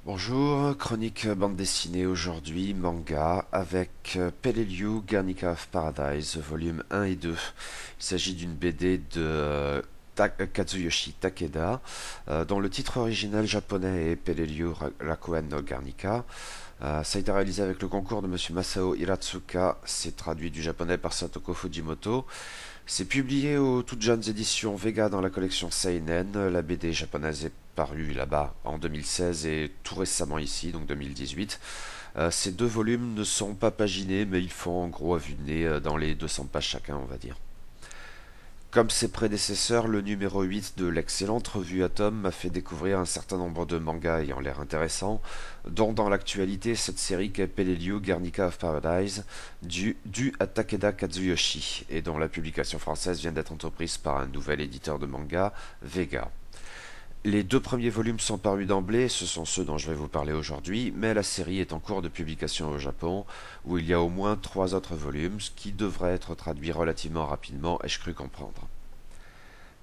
Bonjour, chronique bande dessinée aujourd'hui, manga, avec Peleliu, Guernica of Paradise, volume 1 et 2. Il s'agit d'une BD de Kazuyoshi Takeda, dont le titre original japonais est Peleliu Rakuen no Guernica. Ça a été réalisé avec le concours de Monsieur Masao Hiratsuka, c'est traduit du japonais par Satoko Fujimoto. C'est publié aux toutes jeunes éditions Vega dans la collection Seinen. La BD japonaise est parue là-bas en 2016 et tout récemment ici, donc 2018. Ces deux volumes ne sont pas paginés, mais ils font en gros à vue de nez dans les 200 pages chacun, on va dire. Comme ses prédécesseurs, le numéro 8 de l'excellente revue Atom m'a fait découvrir un certain nombre de mangas ayant l'air intéressants, dont dans l'actualité cette série qu'est Peleliu Guernica of Paradise, due à Takeda Kazuyoshi, et dont la publication française vient d'être entreprise par un nouvel éditeur de manga, Vega. Les deux premiers volumes sont parus d'emblée, ce sont ceux dont je vais vous parler aujourd'hui, mais la série est en cours de publication au Japon, où il y a au moins 3 autres volumes, ce qui devrait être traduit relativement rapidement, ai-je cru comprendre.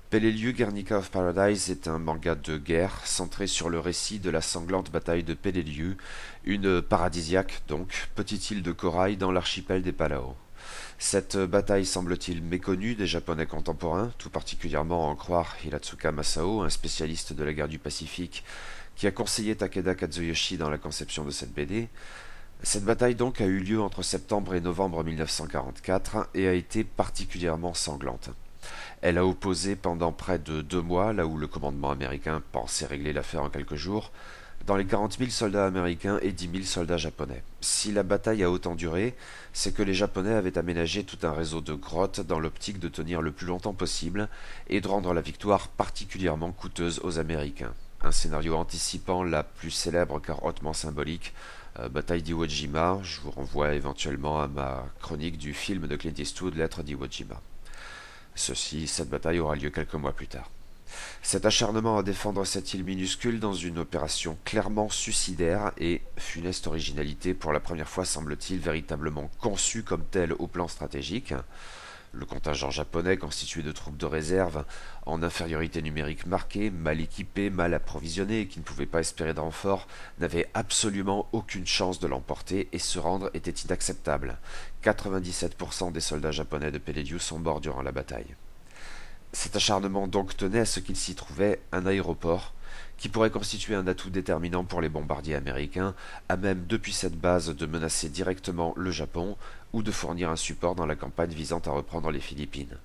Peleliu Guernica of Paradise est un manga de guerre centré sur le récit de la sanglante bataille de Peleliu, une paradisiaque donc, petite île de corail dans l'archipel des Palaos. Cette bataille semble-t-il méconnue des Japonais contemporains, tout particulièrement à en croire Hiratsuka Masao, un spécialiste de la guerre du Pacifique, qui a conseillé Takeda Kazuyoshi dans la conception de cette BD. Cette bataille donc a eu lieu entre septembre et novembre 1944 et a été particulièrement sanglante. Elle a opposé pendant près de 2 mois, là où le commandement américain pensait régler l'affaire en quelques jours, dans les 40 000 soldats américains et 10 000 soldats japonais. Si la bataille a autant duré, c'est que les Japonais avaient aménagé tout un réseau de grottes dans l'optique de tenir le plus longtemps possible et de rendre la victoire particulièrement coûteuse aux Américains. Un scénario anticipant la plus célèbre car hautement symbolique bataille d'Iwo Jima. Je vous renvoie éventuellement à ma chronique du film de Clint Eastwood, Lettre d'Iwo Jima. Cette bataille aura lieu quelques mois plus tard. Cet acharnement à défendre cette île minuscule dans une opération clairement suicidaire et funeste originalité, pour la première fois semble-t-il véritablement conçue comme telle au plan stratégique. Le contingent japonais, constitué de troupes de réserve, en infériorité numérique marquée, mal équipé, mal approvisionné et qui ne pouvait pas espérer de renfort, n'avait absolument aucune chance de l'emporter et se rendre était inacceptable. 97% des soldats japonais de Peleliu sont morts durant la bataille. Cet acharnement donc tenait à ce qu'il s'y trouvait un aéroport qui pourrait constituer un atout déterminant pour les bombardiers américains, à même depuis cette base de menacer directement le Japon ou de fournir un support dans la campagne visant à reprendre les Philippines.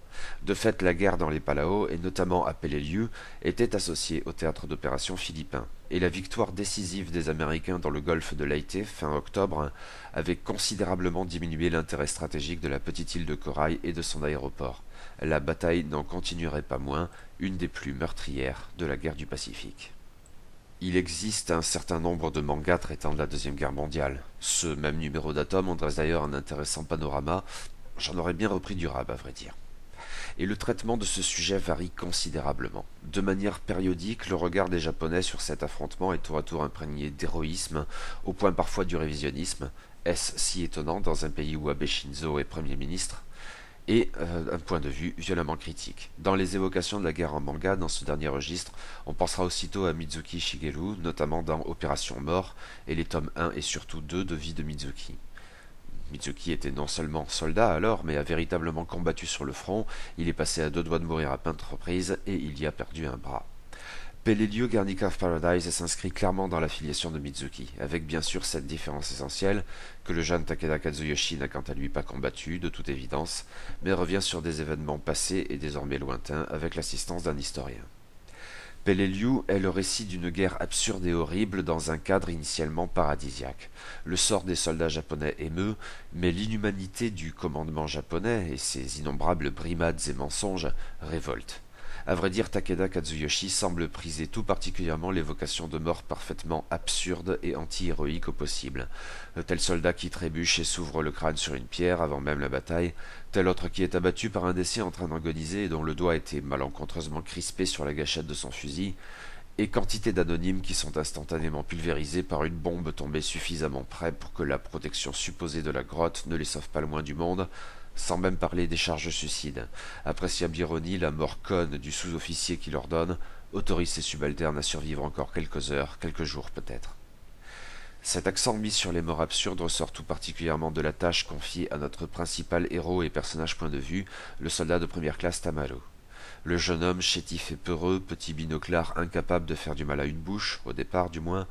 De fait, la guerre dans les Palaos, et notamment à Peleliu, était associée au théâtre d'opérations philippin, et la victoire décisive des Américains dans le golfe de Leyte fin octobre avait considérablement diminué l'intérêt stratégique de la petite île de corail et de son aéroport. La bataille n'en continuerait pas moins une des plus meurtrières de la guerre du Pacifique. Il existe un certain nombre de mangas traitant de la Deuxième Guerre mondiale. Ce même numéro d'Atom en dresse d'ailleurs un intéressant panorama. J'en aurais bien repris du rab, à vrai dire. Et le traitement de ce sujet varie considérablement. De manière périodique, le regard des Japonais sur cet affrontement est tour à tour imprégné d'héroïsme, au point parfois du révisionnisme. Est-ce si étonnant dans un pays où Abe Shinzo est Premier ministre ? Et un point de vue violemment critique. Dans les évocations de la guerre en manga, dans ce dernier registre, on pensera aussitôt à Mizuki Shigeru, notamment dans Opération Mort et les tomes 1 et surtout 2 de Vie de Mizuki. Mizuki était non seulement soldat alors, mais a véritablement combattu sur le front, il est passé à 2 doigts de mourir à maintes reprises et il y a perdu un bras. Peleliu Guernica of Paradise s'inscrit clairement dans l'affiliation de Mizuki, avec bien sûr cette différence essentielle que le jeune Takeda Kazuyoshi n'a quant à lui pas combattu, de toute évidence, mais revient sur des événements passés et désormais lointains avec l'assistance d'un historien. Peleliu est le récit d'une guerre absurde et horrible dans un cadre initialement paradisiaque. Le sort des soldats japonais émeut, mais l'inhumanité du commandement japonais et ses innombrables brimades et mensonges révoltent. À vrai dire, Takeda Kazuyoshi semble priser tout particulièrement l'évocation de morts parfaitement absurdes et anti-héroïques au possible. Tel soldat qui trébuche et s'ouvre le crâne sur une pierre avant même la bataille, tel autre qui est abattu par un décès en train d'agoniser et dont le doigt a été malencontreusement crispé sur la gâchette de son fusil, et quantité d'anonymes qui sont instantanément pulvérisés par une bombe tombée suffisamment près pour que la protection supposée de la grotte ne les sauve pas loin du monde, sans même parler des charges suicides. Appréciable ironie, la mort conne du sous-officier qui l'ordonne autorise ses subalternes à survivre encore quelques heures, quelques jours peut-être. Cet accent mis sur les morts absurdes ressort tout particulièrement de la tâche confiée à notre principal héros et personnage point de vue, le soldat de première classe Tamaru. Le jeune homme chétif et peureux, petit binoclard incapable de faire du mal à une bouche, au départ du moins,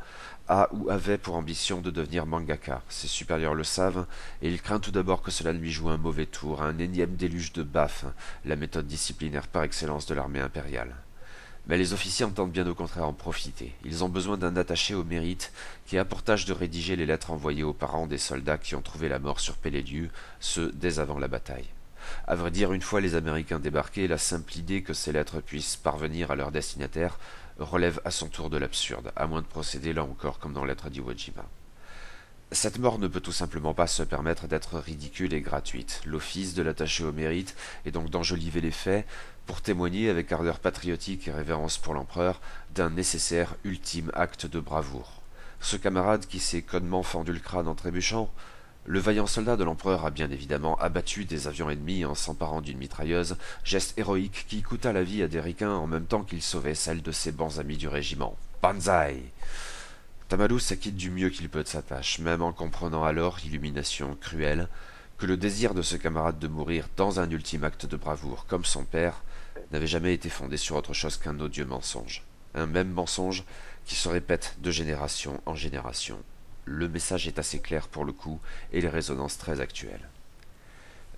a ou avait pour ambition de devenir mangaka. Ses supérieurs le savent, et il craint tout d'abord que cela lui joue un mauvais tour, un énième déluge de baffes, la méthode disciplinaire par excellence de l'armée impériale. Mais les officiers entendent bien au contraire en profiter. Ils ont besoin d'un attaché au mérite qui a pour tâche de rédiger les lettres envoyées aux parents des soldats qui ont trouvé la mort sur Peleliu, ce dès avant la bataille. À vrai dire, une fois les Américains débarqués, la simple idée que ces lettres puissent parvenir à leur destinataire relève à son tour de l'absurde, à moins de procéder là encore comme dans l'être d'Iwo Jima. Cette mort ne peut tout simplement pas se permettre d'être ridicule et gratuite. L'office de l'attaché au mérite est donc d'enjoliver les faits pour témoigner avec ardeur patriotique et révérence pour l'empereur d'un nécessaire ultime acte de bravoure. Ce camarade qui s'est connement fendu le crâne en trébuchant, le vaillant soldat de l'empereur a bien évidemment abattu des avions ennemis en s'emparant d'une mitrailleuse, geste héroïque qui coûta la vie à des ricains en même temps qu'il sauvait celle de ses bons amis du régiment. Banzai! Tamaru s'acquitte du mieux qu'il peut de sa tâche, même en comprenant alors, illumination cruelle, que le désir de ce camarade de mourir dans un ultime acte de bravoure, comme son père, n'avait jamais été fondé sur autre chose qu'un odieux mensonge. Un même mensonge qui se répète de génération en génération. Le message est assez clair pour le coup, et les résonances très actuelles.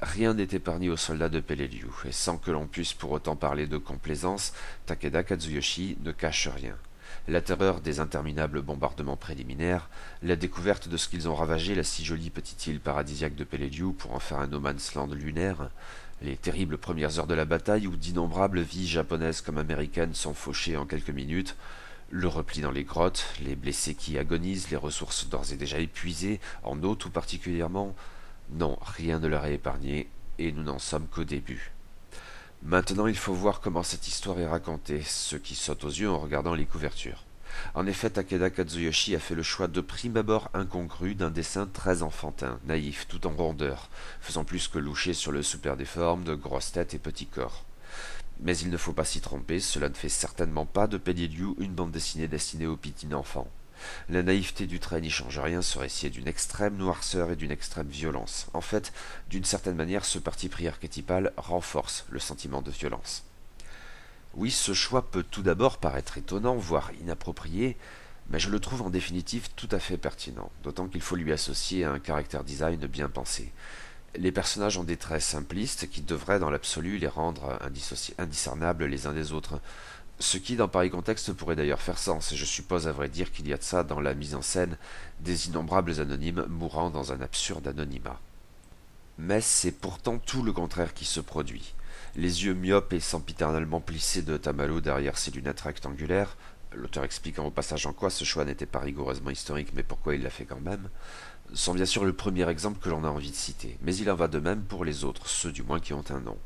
Rien n'est épargné aux soldats de Peleliu, et sans que l'on puisse pour autant parler de complaisance, Takeda Kazuyoshi ne cache rien. La terreur des interminables bombardements préliminaires, la découverte de ce qu'ils ont ravagé la si jolie petite île paradisiaque de Peleliu pour en faire un no man's land lunaire, les terribles premières heures de la bataille où d'innombrables vies japonaises comme américaines sont fauchées en quelques minutes, le repli dans les grottes, les blessés qui agonisent, les ressources d'ores et déjà épuisées, en eau tout particulièrement, non, rien ne leur est épargné, et nous n'en sommes qu'au début. Maintenant, il faut voir comment cette histoire est racontée, ce qui saute aux yeux en regardant les couvertures. En effet, Takeda Kazuyoshi a fait le choix de prime abord incongru d'un dessin très enfantin, naïf, tout en rondeur, faisant plus que loucher sur le super déforme de grosses têtes et petits corps. Mais il ne faut pas s'y tromper, cela ne fait certainement pas de Peleliu une bande dessinée destinée aux petits enfants. La naïveté du trait n'y change rien, ce récit est d'une extrême noirceur et d'une extrême violence. En fait, d'une certaine manière, ce parti pris archétypal renforce le sentiment de violence. Oui, ce choix peut tout d'abord paraître étonnant, voire inapproprié, mais je le trouve en définitive tout à fait pertinent, d'autant qu'il faut lui associer un caractère design bien pensé. Les personnages ont des traits simplistes qui devraient dans l'absolu les rendre indiscernables les uns des autres, ce qui dans pareil contexte pourrait d'ailleurs faire sens, et je suppose à vrai dire qu'il y a de ça dans la mise en scène des innombrables anonymes mourant dans un absurde anonymat. Mais c'est pourtant tout le contraire qui se produit. Les yeux myopes et sempiternellement plissés de Tamaru derrière ses lunettes rectangulaires, l'auteur expliquant au passage en quoi ce choix n'était pas rigoureusement historique mais pourquoi il l'a fait quand même, sont bien sûr le premier exemple que l'on a envie de citer, mais il en va de même pour les autres, ceux du moins qui ont un nom.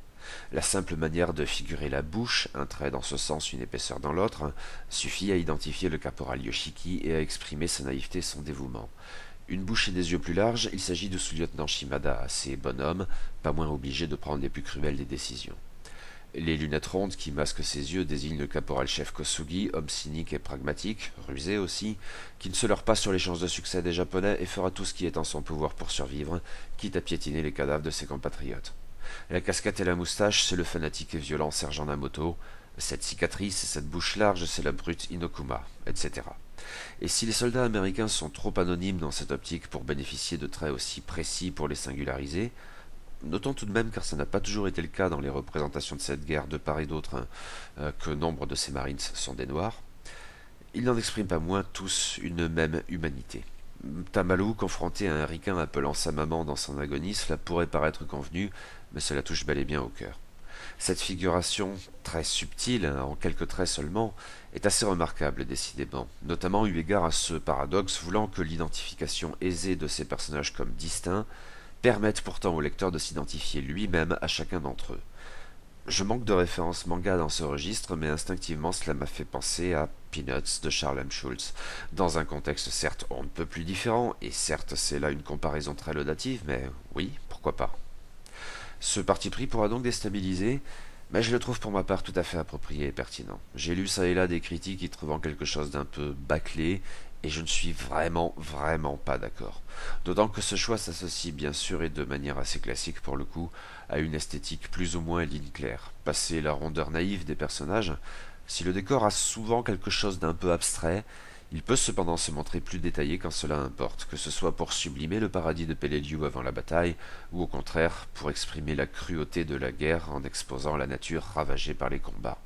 La simple manière de figurer la bouche, un trait dans ce sens, une épaisseur dans l'autre, suffit à identifier le caporal Yoshiki et à exprimer sa naïveté et son dévouement. Une bouche et des yeux plus larges, il s'agit de sous-lieutenant Shimada, assez bonhomme, pas moins obligé de prendre les plus cruelles des décisions. Les lunettes rondes qui masquent ses yeux désignent le caporal-chef Kosugi, homme cynique et pragmatique, rusé aussi, qui ne se leurre pas sur les chances de succès des Japonais et fera tout ce qui est en son pouvoir pour survivre, quitte à piétiner les cadavres de ses compatriotes. La casquette et la moustache, c'est le fanatique et violent sergent Namoto, cette cicatrice et cette bouche large, c'est la brute Inokuma, etc. Et si les soldats américains sont trop anonymes dans cette optique pour bénéficier de traits aussi précis pour les singulariser, notons tout de même, car ça n'a pas toujours été le cas dans les représentations de cette guerre de part et d'autre, que nombre de ces marines sont des noirs, ils n'en expriment pas moins tous une même humanité. Tamaru, confronté à un ricain appelant sa maman dans son agonie, cela pourrait paraître convenu, mais cela touche bel et bien au cœur. Cette figuration, très subtile, en quelques traits seulement, est assez remarquable décidément, notamment eu égard à ce paradoxe voulant que l'identification aisée de ces personnages comme distincts permette pourtant au lecteur de s'identifier lui-même à chacun d'entre eux. Je manque de références manga dans ce registre, mais instinctivement cela m'a fait penser à Peanuts de Charles M. Schulz, dans un contexte certes on ne peut plus différent, et certes c'est là une comparaison très laudative, mais oui, pourquoi pas. Ce parti pris pourra donc déstabiliser, mais je le trouve pour ma part tout à fait approprié et pertinent. J'ai lu ça et là des critiques y trouvant quelque chose d'un peu bâclé, et je ne suis vraiment, vraiment pas d'accord. D'autant que ce choix s'associe bien sûr et de manière assez classique pour le coup à une esthétique plus ou moins ligne claire. Passer la rondeur naïve des personnages, si le décor a souvent quelque chose d'un peu abstrait, il peut cependant se montrer plus détaillé quand cela importe, que ce soit pour sublimer le paradis de Peleliu avant la bataille, ou au contraire pour exprimer la cruauté de la guerre en exposant la nature ravagée par les combats.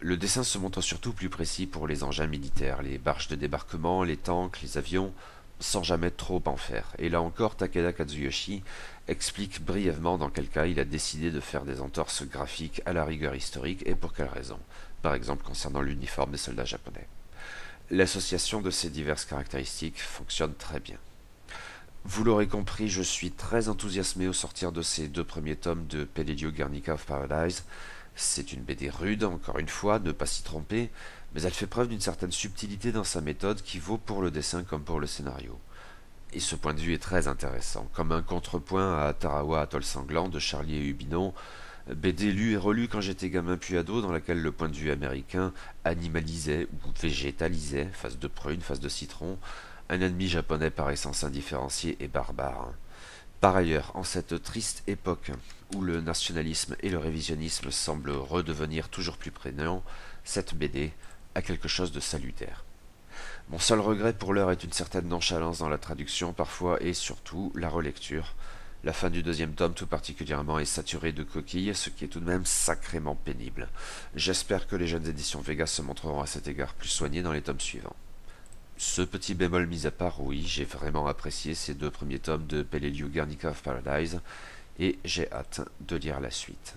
Le dessin se montre surtout plus précis pour les engins militaires, les barges de débarquement, les tanks, les avions, sans jamais trop en faire. Et là encore, Takeda Kazuyoshi explique brièvement dans quel cas il a décidé de faire des entorses graphiques à la rigueur historique et pour quelle raison, par exemple concernant l'uniforme des soldats japonais. L'association de ces diverses caractéristiques fonctionne très bien. Vous l'aurez compris, je suis très enthousiasmé au sortir de ces deux premiers tomes de Pelledio Guernica of Paradise. C'est une BD rude, encore une fois, ne pas s'y tromper, mais elle fait preuve d'une certaine subtilité dans sa méthode qui vaut pour le dessin comme pour le scénario. Et ce point de vue est très intéressant, comme un contrepoint à Tarawa Atoll Sanglant de Charlie et Hubinon, BD lue et relue quand j'étais gamin puis ado, dans laquelle le point de vue américain animalisait ou végétalisait, face de prune, face de citron, un ennemi japonais par essence indifférencié et barbare. Par ailleurs, en cette triste époque où le nationalisme et le révisionnisme semblent redevenir toujours plus prégnants, cette BD a quelque chose de salutaire. Mon seul regret pour l'heure est une certaine nonchalance dans la traduction parfois et surtout la relecture. La fin du deuxième tome tout particulièrement est saturée de coquilles, ce qui est tout de même sacrément pénible. J'espère que les jeunes éditions Vega se montreront à cet égard plus soignées dans les tomes suivants. Ce petit bémol mis à part, oui, j'ai vraiment apprécié ces deux premiers tomes de Peleliu Guernica of Paradise et j'ai hâte de lire la suite.